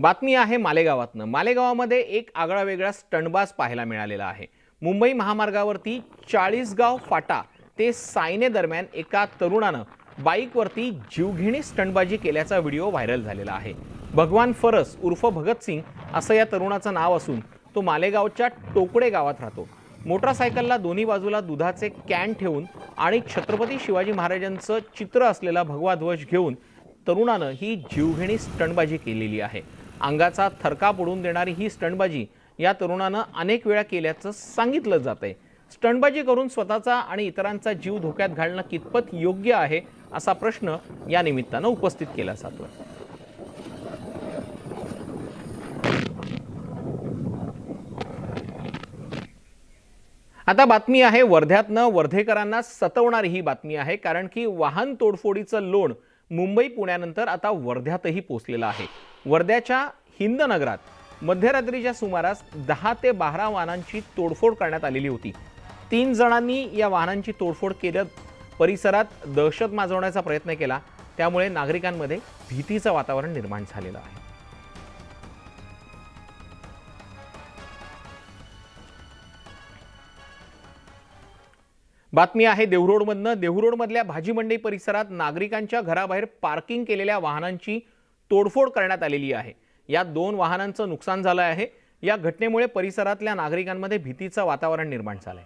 बातमी आहे मालेगावातनं। मालेगावामध्ये एक आगळा वेगळा स्टंटबाज पाहायला मिळालेला आहे। मुंबई महामार्गावरती 40गाव फाटा ते सायने दरम्यान एका तरुणानं बाईकवरती जीवघेणी स्टंटबाजी केल्याचा व्हिडिओ व्हायरल झालेला आहे। भगवान फरस उर्फ भगत सिंग असं या तरुणाचं नाव असून तो मालेगावच्या टोकडे गावात राहतो। मोटरसायकलला दोन्ही बाजूला दुधाचे कॅन ठेवून आणि छत्रपती शिवाजी महाराजांचं चित्र असलेला भगवा ध्वज घेऊन तरुणानं ही जीवघेणी स्टंटबाजी केलेली आहे। अंगाचा थरकाप उडून देणारी ही स्टंटबाजी या तरुणानं अनेक वेळा केल्याचं सांगितलं जातंय। स्टंटबाजी करून स्वतःचा आणि इतरांचा जीव धोक्यात घालणं कितपत योग्य आहे असा प्रश्न या निमित्तानं उपस्थित केला जातोय। आता बातमी आहे वर्ध्यातनं। वर्धेकरांना सतवणारी ही बातमी आहे, कारण की वाहन तोडफोडीचं लोण मुंबई पुण्यानंतर आता वर्ध्यातही पोहोचलेलं आहे। वर्ध्याच्या हिंदनगरात मध्यरात्रीच्या सुमारास 10 ते 12 वाहनांची तोडफोड करण्यात आलेली होती। 3 जणांनी या वाहनांची तोडफोड करत परिसरात दहशत माजवण्याचा प्रयत्न केला, त्यामुळे नागरिकांमध्ये भीतीचं वातावरण निर्माण झालेलं आहे। बातमी आहे देहूरोडमधनं। देहूरोडमधल्या भाजी मंडई परिसरात नागरिकांच्या घराबाहेर पार्किंग केलेल्या वाहनांची तोडफोड करण्यात आलेली आहे। या 2 वाहनांचं नुकसान झालं आहे। या घटनेमुळे परिसरातल्या नागरिकांमध्ये भीतीचं वातावरण निर्माण झालंय।